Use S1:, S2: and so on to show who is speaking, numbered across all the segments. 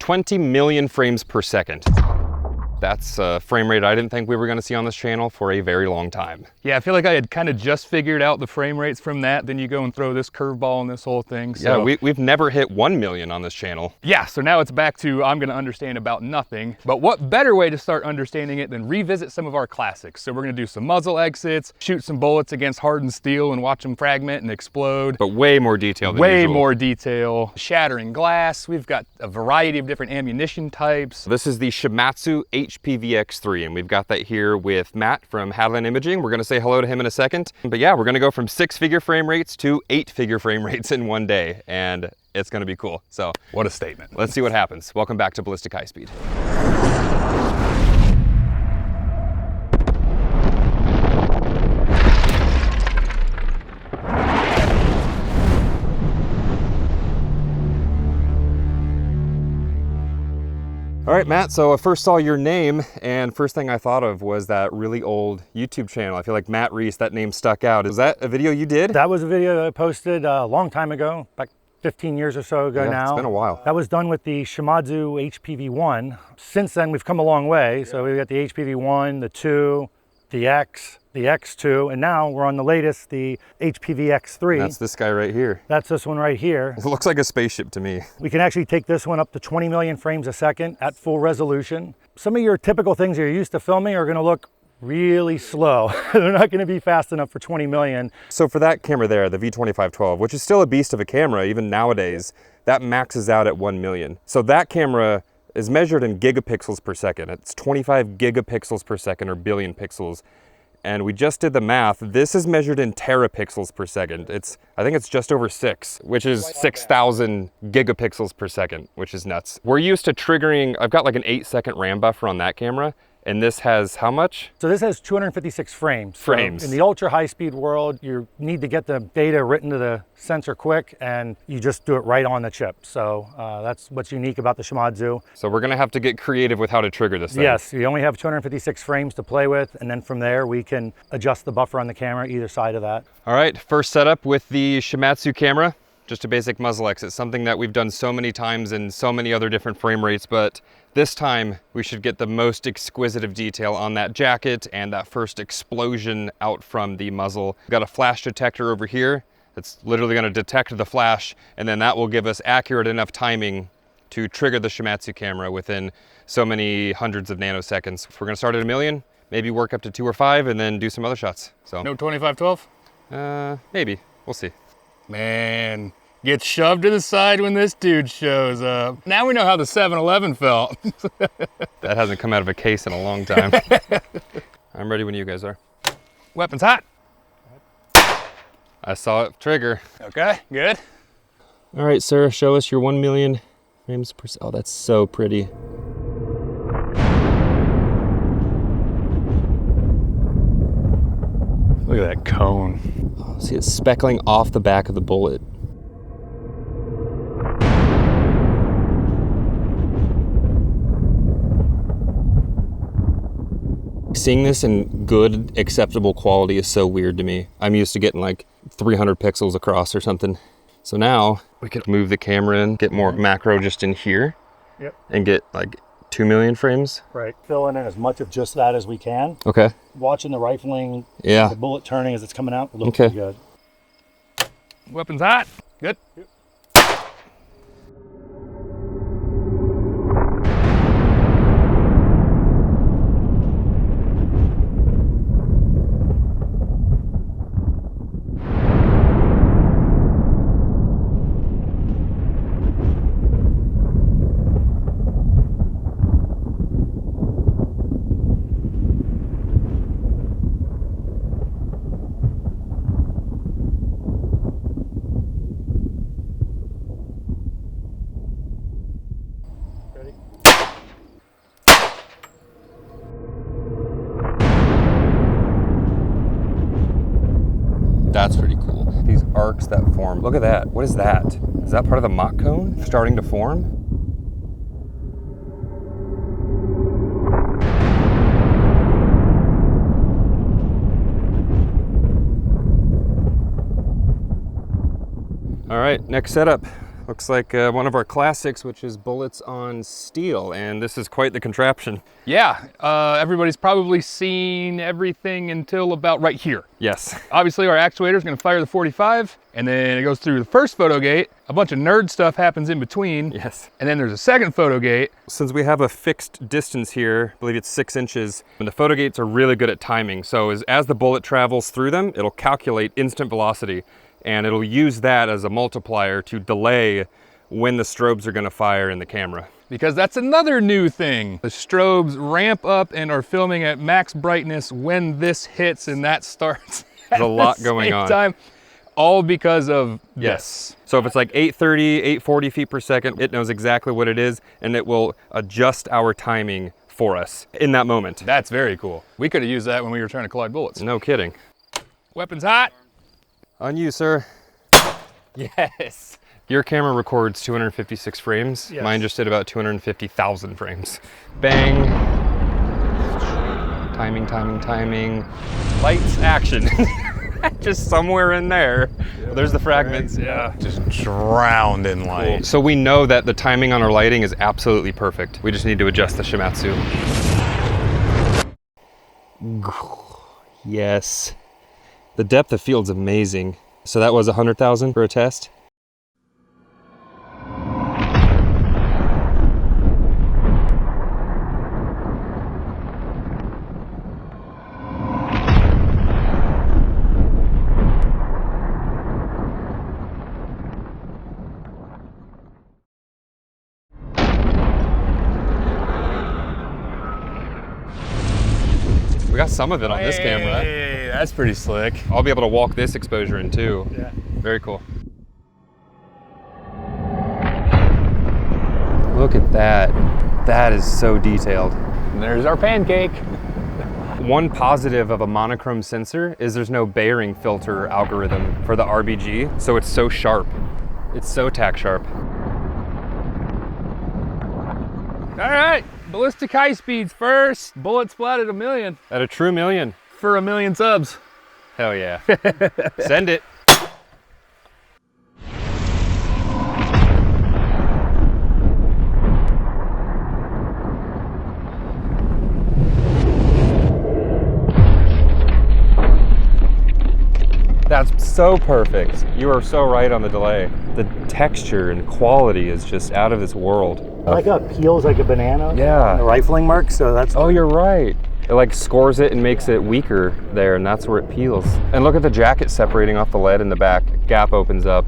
S1: 20 million frames per second. That's a frame rate I didn't think we were going to see on this channel for a very long time.
S2: Yeah, I feel like I had kind of just figured out the frame rates from that. Then you go and throw this curveball in this whole thing. So.
S1: Yeah, we've never hit 1 million on this channel.
S2: Yeah, so now it's back to I'm going to understand about nothing. But what better way to start understanding it than revisit some of our classics? So we're going to do some muzzle exits, shoot some bullets against hardened steel and watch them fragment and explode.
S1: But way more detail than
S2: Way
S1: usual.
S2: more detail. Shattering glass. We've got a variety of different ammunition types.
S1: This is the Shimadzu HPV-X3, and we've got that here with Matt from Hadland Imaging. We're going to say hello to him in a second. But yeah, we're going to go from 6-figure frame rates to 8-figure frame rates in one day, and it's going to be cool. So
S2: what a statement.
S1: Let's see what happens. Welcome back to Ballistic High Speed. All right, Matt, so I first saw your name, and first thing I thought of was that really old YouTube channel. I feel like Matt Reese, that name stuck out. Is that a video you did?
S3: That was a video that I posted a long time ago, back 15 years or so ago now.
S1: It's been a while.
S3: That was done with the Shimadzu HPV-1. Since then, we've come a long way. So we've got the HPV-1, the 2, the X, the X2, and now we're on the latest, the HPV-X3.
S1: That's this guy right here.
S3: That's this one right here.
S1: It looks like a spaceship to me.
S3: We can actually take this one up to 20 million frames a second at full resolution. Some of your typical things you're used to filming are gonna look really slow. They're not gonna be fast enough for 20 million.
S1: So for that camera there, the V2512, which is still a beast of a camera, even nowadays, that maxes out at 1 million. So that camera is measured in gigapixels per second. It's 25 gigapixels per second, or billion pixels. And we just did the math. This is measured in terapixels per second. I think it's just over 6, which is 6,000 gigapixels per second, which is nuts. We're used to triggering, I've got like an 8-second RAM buffer on that camera, and this has how much?
S3: So this has 256 frames.
S1: Frames.
S3: So in the ultra high speed world, you need to get the data written to the sensor quick, and you just do it right on the chip. So that's what's unique about the Shimadzu.
S1: So we're gonna have to get creative with how to trigger this thing.
S3: Yes, you only have 256 frames to play with, and then from there we can adjust the buffer on the camera either side of that.
S1: All right, first setup with the Shimadzu camera. Just a basic muzzle exit, something that we've done so many times in so many other different frame rates, but this time we should get the most exquisite of detail on that jacket and that first explosion out from the muzzle. We've got a flash detector over here that's literally going to detect the flash, and then that will give us accurate enough timing to trigger the Shimadzu camera within so many hundreds of nanoseconds. If we're going to start at 1 million, maybe work up to 2 or 5 and then do some other shots. So
S2: No 2512?
S1: maybe, we'll see.
S2: Man, gets shoved to the side when this dude shows up. Now we know how the 7-Eleven felt.
S1: That hasn't come out of a case in a long time. I'm ready when you guys are.
S2: Weapon's hot.
S1: I saw it trigger.
S2: Okay, good.
S1: All right, sir, show us your 1 million frames per second. Oh, that's so pretty.
S2: Look at that cone.
S1: Oh, see, it's speckling off the back of the bullet. Seeing this in good, acceptable quality is so weird to me. I'm used to getting like 300 pixels across or something. So now we could move the camera in, get more macro just in here.
S3: Yep.
S1: And get like 2 million frames.
S3: Right, fill in as much of just that as we can.
S1: Okay.
S3: Watching the rifling,
S1: Yeah.
S3: the bullet turning as it's coming out, will look
S1: Okay.
S3: pretty good.
S2: Weapon's hot. Good.
S3: Yep.
S1: That's pretty cool. These arcs that form. Look at that. What is that? Is that part of the mock cone starting to form? All right, next setup. Looks like one of our classics, which is bullets on steel, and this is quite the contraption.
S2: Yeah, everybody's probably seen everything until about right here.
S1: Yes.
S2: Obviously our actuator is going to fire the 45, and then it goes through the first photo gate. A bunch of nerd stuff happens in between.
S1: Yes.
S2: And then there's a second photo gate.
S1: Since we have a fixed distance here, I believe it's 6 inches, and the photo gates are really good at timing. So as the bullet travels through them, it'll calculate instant velocity, and it'll use that as a multiplier to delay when the strobes are going to fire in the camera.
S2: Because that's another new thing. The strobes ramp up and are filming at max brightness when this hits, and that starts
S1: There's a lot going on.
S2: Time, all because of this.
S1: So if it's like 830, 840 feet per second, it knows exactly what it is, and it will adjust our timing for us in that moment.
S2: That's very cool. We could have used that when we were trying to collide bullets.
S1: No kidding.
S2: Weapons hot.
S1: On you, sir.
S2: Yes.
S1: Your camera records 256 frames.
S3: Yes.
S1: Mine just did about 250,000 frames. Bang. Timing, timing, timing. Lights, action. Just somewhere in there. Well, there's the fragments.
S2: Yeah. Just drowned in light.
S1: Cool. So we know that the timing on our lighting is absolutely perfect. We just need to adjust the Shimadzu. Yes. The depth of field's amazing. So that was 100,000 for a test? We got some of it on this camera.
S2: Hey, that's pretty slick.
S1: I'll be able to walk this exposure in too.
S3: Yeah.
S1: Very cool. Look at that. That is so detailed.
S2: And there's our pancake.
S1: One positive of a monochrome sensor is there's no bearing filter algorithm for the RBG, so it's so sharp. It's so tack sharp.
S2: All right, ballistic high speeds first. Bullet splat at 1 million.
S1: At a true million.
S2: For 1 million subs.
S1: Hell yeah. Send it. That's so perfect. You are so right on the delay. The texture and quality is just out of this world.
S3: Like how it peels like a banana.
S1: Yeah.
S3: The rifling mark, so that's.
S1: Oh, you're right. It like scores it and makes it weaker there, and that's where it peels. And look at the jacket separating off the lead in the back. Gap opens up.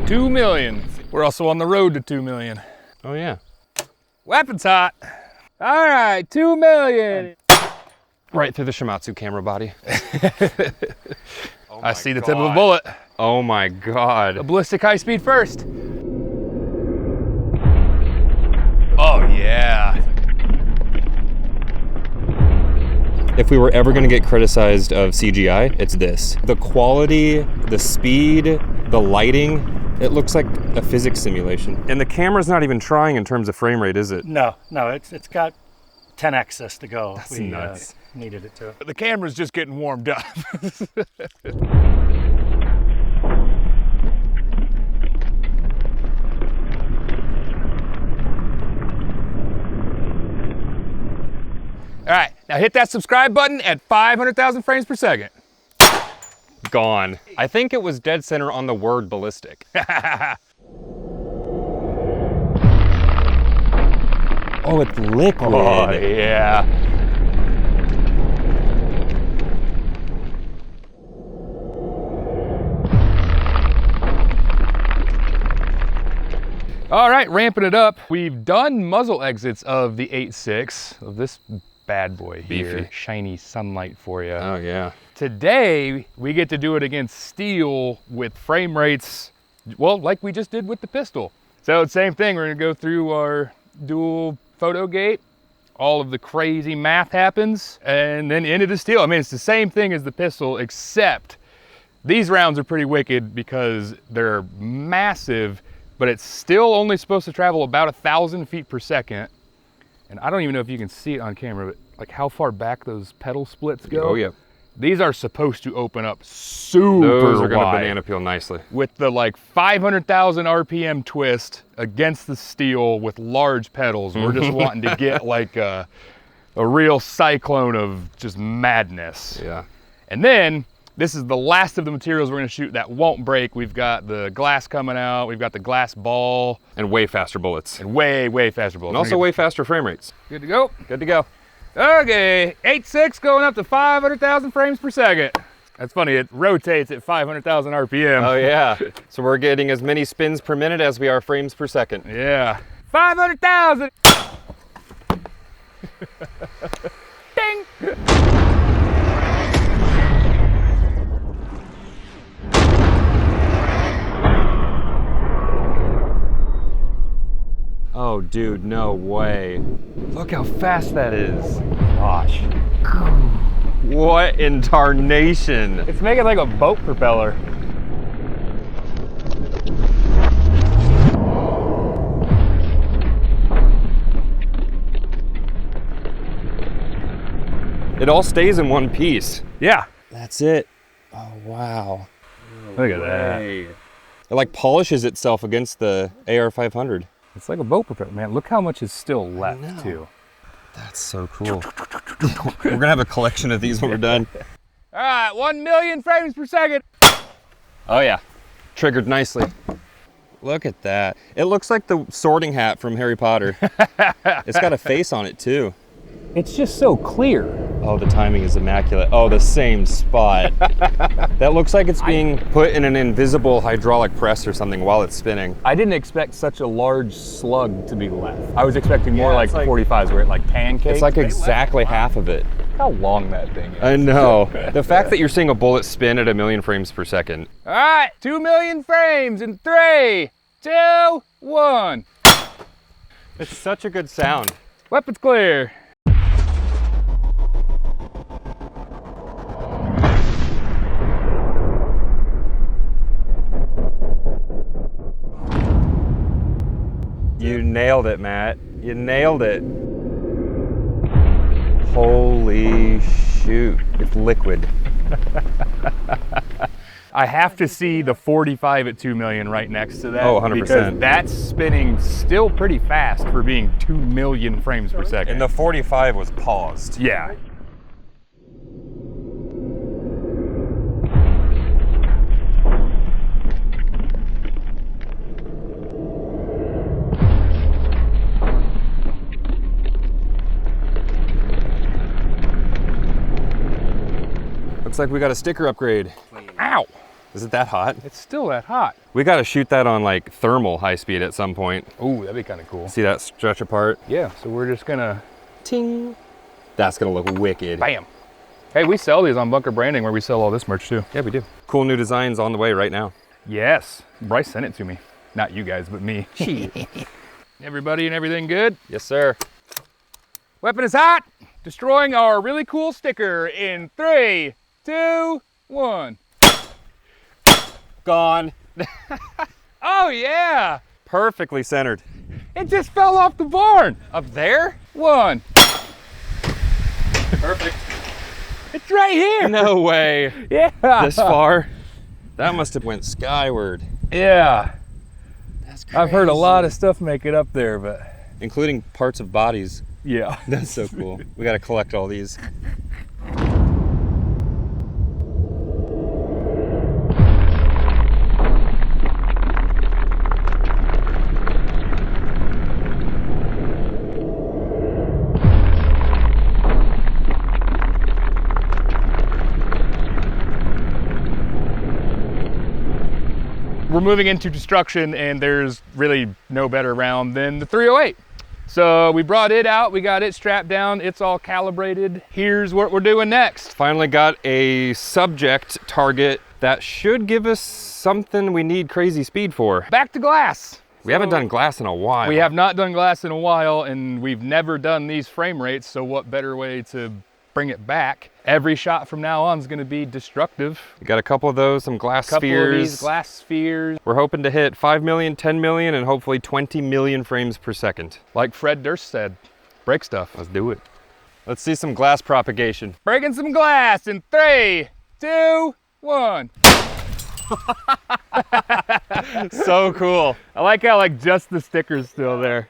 S2: 2 million. We're also on the road to 2 million.
S1: Oh yeah.
S2: Weapons hot. All right, 2 million.
S1: Right through the Shimadzu camera body.
S2: I see the tip of a bullet.
S1: Oh my God.
S2: A ballistic high speed first. Oh yeah.
S1: If we were ever gonna get criticized of CGI, it's this. The quality, the speed, the lighting, it looks like a physics simulation. And the camera's not even trying in terms of frame rate, is it?
S3: No, it's got 10x this to go.
S1: That's nuts.
S3: Needed it to.
S2: The camera's just getting warmed up. All right, now hit that subscribe button at 500,000 frames per second.
S1: Gone. I think it was dead center on the word ballistic. Oh, it's liquid.
S2: Oh, yeah. All right, ramping it up. We've done muzzle exits of the 8.6, of this bad boy here.
S1: Beefy.
S2: Shiny sunlight for you.
S1: Oh yeah.
S2: Today, we get to do it against steel with frame rates, well, like we just did with the pistol. So same thing, we're gonna go through our dual photo gate. All of the crazy math happens, and then into the steel. I mean, it's the same thing as the pistol, except these rounds are pretty wicked because they're massive, but it's still only supposed to travel about 1,000 feet per second. And I don't even know if you can see it on camera, but like how far back those pedal splits go.
S1: Oh yeah.
S2: These are supposed to open up super
S1: Those are gonna
S2: wide.
S1: banana peel nicely.
S2: With the like 500,000 RPM twist against the steel with large pedals. We're just wanting to get like a real cyclone of just madness.
S1: Yeah.
S2: And then this is the last of the materials we're gonna shoot that won't break. We've got the glass coming out, we've got the glass ball.
S1: And way faster bullets.
S2: And way, way faster bullets.
S1: And also way faster frame rates.
S2: Good to go?
S1: Good to go.
S2: Okay, 8.6 going up to 500,000 frames per second. That's funny, it rotates at 500,000 RPM.
S1: Oh yeah. So we're getting as many spins per minute as we are frames per second.
S2: Yeah. 500,000! Ding!
S1: Oh dude, no way. Look how fast that is.
S2: Gosh.
S1: What in tarnation?
S2: It's making like a boat propeller.
S1: It all stays in one piece.
S2: Yeah.
S1: That's it. Oh wow.
S2: Look at that.
S1: It like polishes itself against the AR-500.
S2: It's like a boat propeller. Man, look how much is still left too.
S1: That's so cool. We're gonna have a collection of these when we're done.
S2: All right, 1 million frames per second.
S1: Oh yeah, triggered nicely. Look at that. It looks like the sorting hat from Harry Potter. It's got a face on it too.
S2: It's just so clear.
S1: Oh, the timing is immaculate. Oh, the same spot. That looks like it's being put in an invisible hydraulic press or something while it's spinning.
S2: I didn't expect such a large slug to be left. I was expecting more
S1: Yeah,
S2: like
S1: it's like-
S2: 45s where it like pancakes.
S1: It's like exactly half of it.
S2: how long that thing is.
S1: I know. The fact that you're seeing a bullet spin at 1 million frames per second.
S2: All right, 2 million frames in 3, 2, 1.
S1: It's such a good sound.
S2: Weapons clear.
S1: You nailed it, Matt. You nailed it. Holy shoot. It's liquid.
S2: I have to see the 45 at 2 million right next to that.
S1: Oh, 100%.
S2: Because that's spinning still pretty fast for being 2 million frames per second.
S1: And the 45 was paused.
S2: Yeah.
S1: Looks like we got a sticker upgrade.
S2: Ow!
S1: Is it that hot?
S2: It's still that hot.
S1: We got to shoot that on like thermal high speed at some point.
S2: Ooh, that'd be kind of cool.
S1: See that stretch apart?
S2: Yeah, so we're just gonna
S1: Ting. That's gonna look wicked.
S2: bam. Hey, we sell these on Bunker Branding where we sell all this merch too.
S1: Yeah, we do. Cool new designs on the way right now.
S2: Yes, Bryce sent it to me. Not you guys, but me. Everybody and everything good?
S1: Yes, sir.
S2: Weapon is hot. Destroying our really cool sticker in 3, 2, 1.
S1: Gone.
S2: Oh yeah!
S1: Perfectly centered.
S2: It just fell off the barn.
S1: Up there?
S2: 1.
S1: Perfect.
S2: It's right here.
S1: No way.
S2: Yeah.
S1: This far? That must have went skyward.
S2: Yeah.
S1: That's crazy.
S2: I've heard a lot of stuff make it up there, but
S1: Including parts of bodies.
S2: yeah.
S1: That's so cool. We got to collect all these.
S2: We're moving into destruction and there's really no better round than the 308. So we brought it out, we got it strapped down, it's all calibrated. Here's what we're doing next.
S1: Finally got a subject target that should give us something we need crazy speed for.
S2: Back to glass.
S1: We haven't done glass in a while.
S2: We have not done glass in a while and we've never done these frame rates, so what better way to bring it back? Every shot from now on is gonna be destructive.
S1: We got a couple of those, some glass
S2: Couple
S1: spheres.
S2: of these glass spheres.
S1: We're hoping to hit 5 million, 10 million, and hopefully 20 million frames per second.
S2: Like Fred Durst said, break stuff.
S1: Let's do it. Let's see some glass propagation.
S2: Breaking some glass in 3, 2, 1.
S1: So cool.
S2: I like how like just the sticker's still there.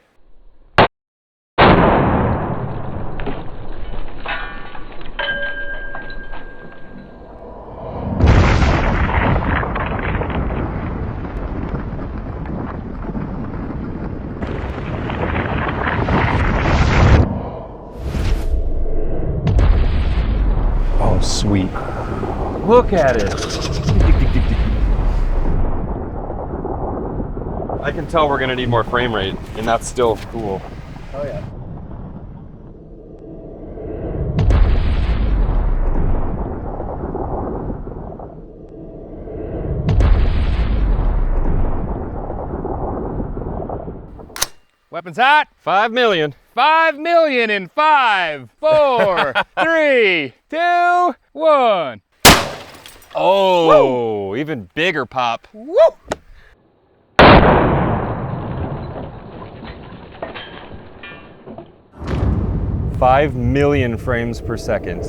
S2: Oh, sweet.
S1: Look at it. I can tell we're gonna need more frame rate, and that's still cool.
S2: Oh yeah. Weapons hot.
S1: 5 million.
S2: 5 million in 5, 4, 3, 2, 1.
S1: Oh, even bigger pop.
S2: Woo!
S1: $5 million frames per second.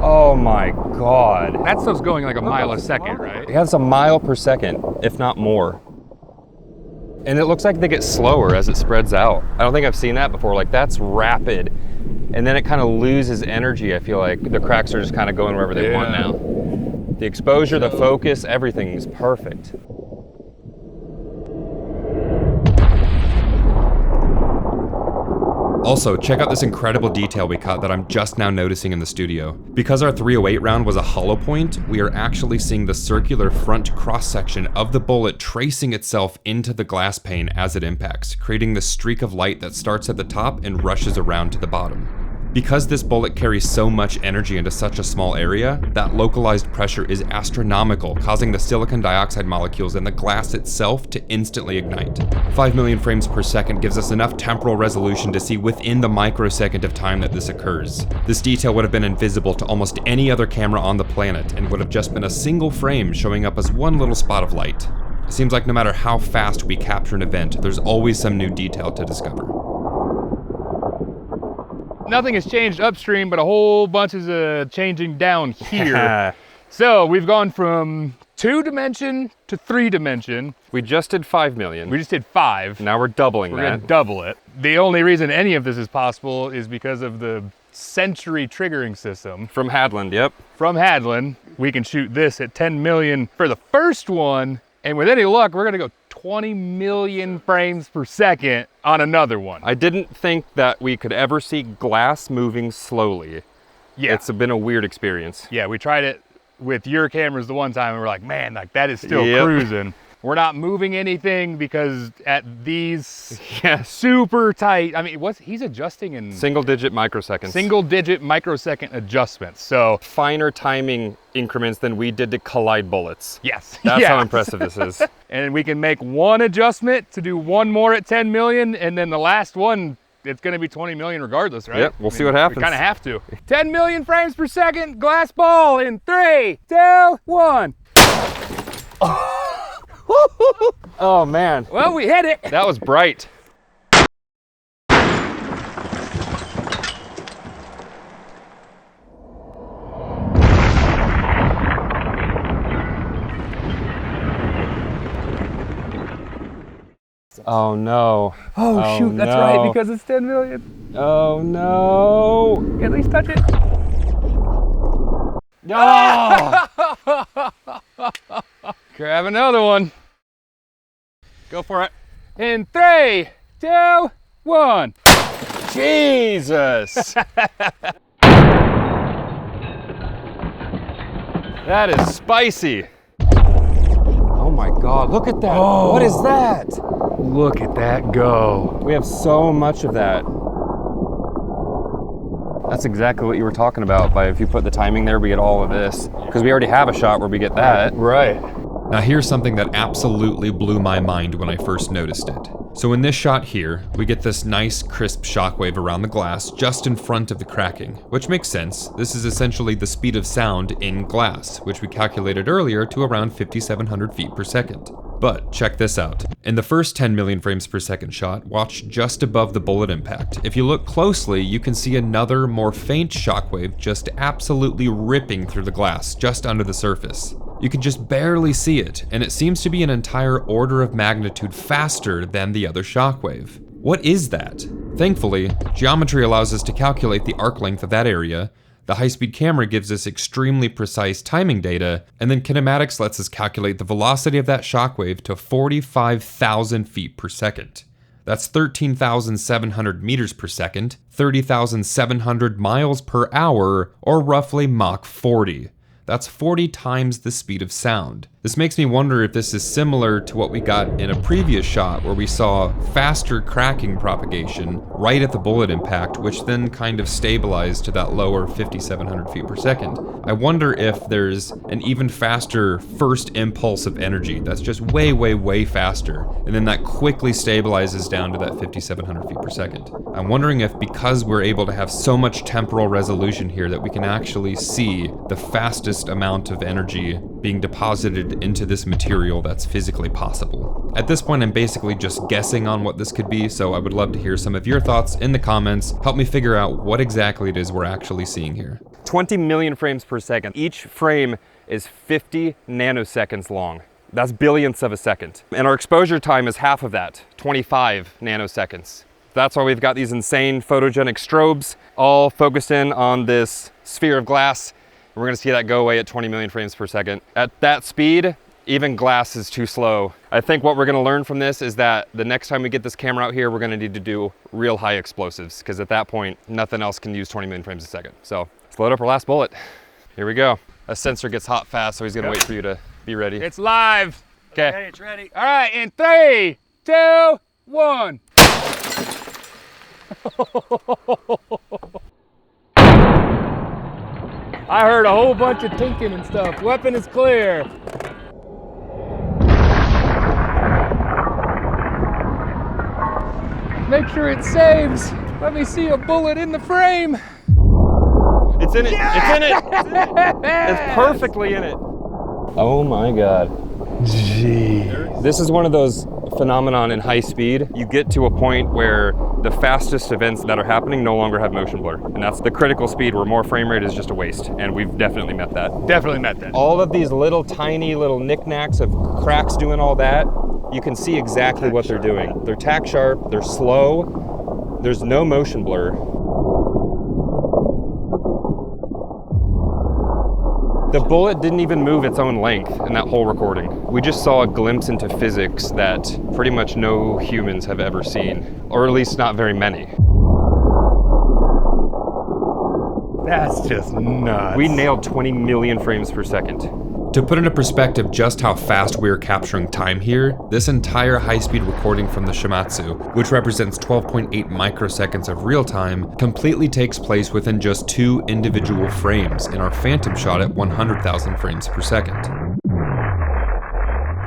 S1: Oh my God.
S2: That stuff's going like a mile a second, right?
S1: It has a mile per second, if not more. And it looks like they get slower as it spreads out. I don't think I've seen that before. Like, that's rapid. And then it kind of loses energy. I feel like the cracks are just kind of going wherever they want now. The exposure, the focus, everything is perfect.
S4: Also, check out this incredible detail we caught that I'm just now noticing in the studio. Because our .308 round was a hollow point, we are actually seeing the circular front cross-section of the bullet tracing itself into the glass pane as it impacts, creating this streak of light that starts at the top and rushes around to the bottom. Because this bullet carries so much energy into such a small area, that localized pressure is astronomical, causing the silicon dioxide molecules in the glass itself to instantly ignite. 5 million frames per second gives us enough temporal resolution to see within the microsecond of time that this occurs. This detail would have been invisible to almost any other camera on the planet and would have just been a single frame showing up as one little spot of light. It seems like no matter how fast we capture an event, there's always some new detail to discover.
S2: Nothing has changed upstream, but a whole bunch is changing down here. So we've gone from 2-dimension to 3-dimension.
S1: We just did 5 million.
S2: We just did 5.
S1: Now we're doubling
S2: We're
S1: that.
S2: gonna double it. The only reason any of this is possible is because of the Century triggering system.
S1: From Hadland, yep.
S2: From Hadland, we can shoot this at 10 million for the first one, and with any luck, we're gonna go 20 million frames per second on another one.
S1: I didn't think that we could ever see glass moving slowly.
S2: Yeah.
S1: It's been a weird experience.
S2: Yeah, we tried it with your cameras the one time and we're like, man, like that is still
S1: Yep.
S2: cruising. We're not moving anything because at these super tight, I mean, he's adjusting in
S1: Single-digit microseconds.
S2: single-digit microsecond adjustments. So
S1: Finer timing increments than we did to collide bullets.
S2: yes,
S1: That's
S2: yeah.
S1: how impressive this is.
S2: And we can make one adjustment to do one more at 10 million, and then the last one, it's gonna be 20 million regardless, right?
S1: Yep, we'll see what happens.
S2: We kind of have to. 10 million frames per second, glass ball in 3, 2, 1.
S1: Oh man,
S2: Well, we hit it.
S1: that was bright. Oh no.
S2: Oh shoot, that's
S1: no.
S2: right, because it's 10 million.
S1: Oh no.
S2: At least touch it.
S1: Oh!
S2: Grab another one.
S1: Go for it.
S2: In 3, 2, 1.
S1: Jesus. That is spicy. Oh my God, look at that.
S2: Oh.
S1: What is that?
S2: Look at that go.
S1: We have so much of that. That's exactly what you were talking about. By if you put the timing there, we get all of this. Because we already have a shot where we get that.
S2: Right.
S4: Now here's something that absolutely blew my mind when I first noticed it. So in this shot here, we get this nice crisp shockwave around the glass just in front of the cracking, which makes sense. This is essentially the speed of sound in glass, which we calculated earlier to around 5,700 feet per second. But check this out. In the first 10 million frames per second shot, watch just above the bullet impact. If you look closely, you can see another more faint shockwave just absolutely ripping through the glass just under the surface. You can just barely see it, and it seems to be an entire order of magnitude faster than the other shockwave. What is that? Thankfully, geometry allows us to calculate the arc length of that area, the high-speed camera gives us extremely precise timing data, and then kinematics lets us calculate the velocity of that shockwave to 45,000 feet per second. That's 13,700 meters per second, 30,700 miles per hour, or roughly Mach 40. That's 40 times the speed of sound. This makes me wonder if this is similar to what we got in a previous shot where we saw faster cracking propagation right at the bullet impact, which then kind of stabilized to that lower 5,700 feet per second. I wonder if there's an even faster first impulse of energy that's just way, way, way faster, and then that quickly stabilizes down to that 5,700 feet per second. I'm wondering if because we're able to have so much temporal resolution here that we can actually see the fastest amount of energy being deposited into this material that's physically possible. At this point, I'm basically just guessing on what this could be, so I would love to hear some of your thoughts in the comments. Help me figure out what exactly it is we're actually seeing here.
S1: 20 million frames per second. Each frame is 50 nanoseconds long. That's billionths of a second. And our exposure time is half of that, 25 nanoseconds. That's why we've got these insane photogenic strobes all focused in on this sphere of glass. We're gonna see that go away at 20 million frames per second. At that speed, even glass is too slow. I think what we're gonna learn from this is that the next time we get this camera out here, we're gonna need to do real high explosives, because at that point, nothing else can use 20 million frames a second. So let's load up our last bullet. Here we go. A sensor gets hot fast, so he's gonna wait for you to be ready.
S2: It's live.
S1: Okay,
S3: it's ready.
S2: All right, in 3, 2, 1. I heard a whole bunch of tinking and stuff. Weapon is clear. Make sure it saves. Let me see a bullet in the frame.
S1: It's in it, it's in it. It's perfectly in it. Oh my God.
S2: Gee.
S1: This is one of those phenomenon in high speed. You get to a point where the fastest events that are happening no longer have motion blur. And that's the critical speed where more frame rate is just a waste. And we've definitely met that.
S2: Definitely met that.
S1: All of these little tiny little knickknacks of cracks doing all that, you can see exactly what they're doing. They're tack sharp, they're slow, there's no motion blur. The bullet didn't even move its own length in that whole recording. We just saw a glimpse into physics that pretty much no humans have ever seen, or at least not very many.
S2: That's just nuts.
S1: We nailed 20 million frames per second.
S4: To put into perspective just how fast we are capturing time here, this entire high-speed recording from the Shimadzu, which represents 12.8 microseconds of real time, completely takes place within just 2 individual frames in our phantom shot at 100,000 frames per second.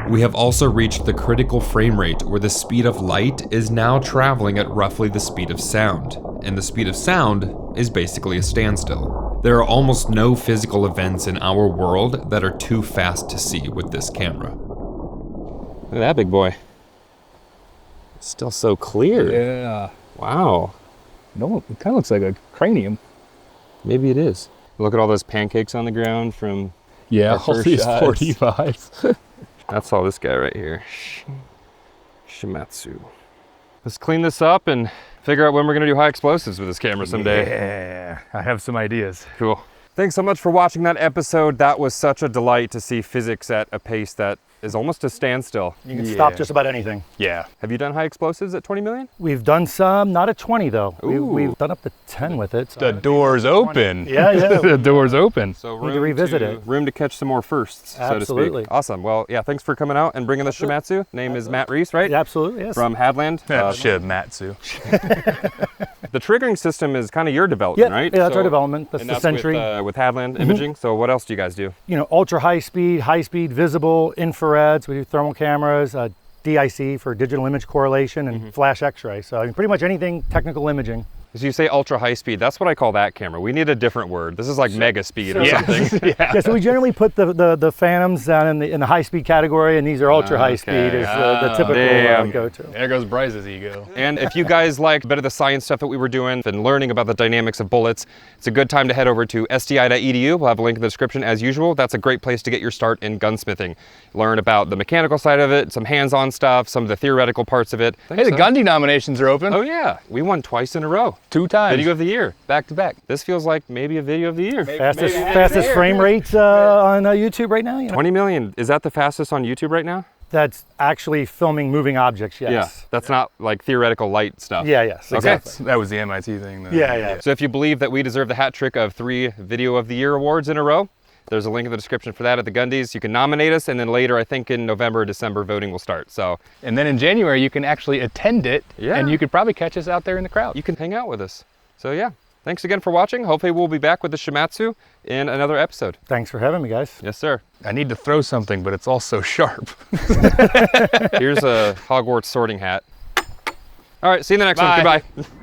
S4: We have also reached the critical frame rate where the speed of light is now traveling at roughly the speed of sound, and the speed of sound is basically a standstill. There are almost no physical events in our world that are too fast to see with this camera.
S1: Look at that big boy. Still so clear.
S2: Yeah.
S1: Wow.
S2: No, it kind of looks like a cranium.
S1: Maybe it is. Look at all those pancakes on the ground from
S2: Yeah,
S1: our
S2: all
S1: first
S2: these
S1: shots.
S2: 45s.
S1: That's all this guy right here. Shimadzu. Let's clean this up and figure out when we're gonna do high explosives with this camera someday.
S2: Yeah, I have some ideas.
S1: Cool. Thanks so much for watching that episode. That was such a delight to see physics at a pace that is almost a standstill.
S3: You can stop just about anything.
S2: Yeah.
S1: Have you done high explosives at 20 million?
S3: We've done some, not at 20 though.
S1: Ooh.
S3: We've done up to 10 with it.
S2: The door's open.
S3: Yeah, yeah.
S2: The door's open.
S1: So
S3: Need to revisit it.
S1: Room to catch some more firsts, so to
S3: Absolutely.
S1: speak. Awesome. Well, yeah, thanks for coming out and bringing the Shimadzu. Name is Matt Reese, right?
S3: Yeah, absolutely, yes.
S1: From Hadland.
S2: Shimadzu.
S1: The triggering system is kind of your development,
S3: Yeah,
S1: right?
S3: yeah, that's our development. That's
S1: and
S3: the
S1: that's
S3: Sentry.
S1: with Hadland imaging. So what else do you guys do?
S3: You know, ultra high speed, visible, infrareds. We do thermal cameras, DIC for digital image correlation and flash X-ray. So I mean, pretty much anything technical imaging.
S1: As you say ultra high speed, that's what I call that camera. We need a different word. This is like mega speed or something.
S3: Yeah, so we generally put the Phantoms down in the high speed category, and these are ultra high speed is the typical go-to.
S2: There goes Bryce's ego.
S1: And if you guys like a bit of the science stuff that we were doing and learning about the dynamics of bullets, it's a good time to head over to sti.edu. We'll have a link in the description as usual. That's a great place to get your start in gunsmithing. Learn about the mechanical side of it, some hands-on stuff, some of the theoretical parts of it.
S2: Hey, the Gundy nominations are open.
S1: Oh yeah, we won twice in a row.
S2: 2 times.
S1: Video of the year.
S2: Back to back.
S1: This feels like maybe a video of the year.
S3: Fastest frame rates on YouTube right now. You know?
S1: 20 million. Is that the fastest on YouTube right now?
S3: That's actually filming moving objects, yes.
S1: Yeah, that's not like theoretical light stuff.
S3: Yeah, yes, exactly.
S2: That was the MIT thing though.
S3: Yeah.
S1: So if you believe that we deserve the hat trick of 3 Video of the Year awards in a row, there's a link in the description for that at the Gundies. You can nominate us, and then later, I think in November or December, voting will start. So,
S2: and then in January, you can actually attend it, and you could probably catch us out there in the crowd.
S1: You can hang out with us. So yeah, thanks again for watching. Hopefully we'll be back with the Shimadzu in another episode.
S3: Thanks for having me, guys.
S1: Yes, sir.
S2: I need to throw something, but it's all so sharp.
S1: Here's a Hogwarts sorting hat. All right, see you in the next one. Goodbye.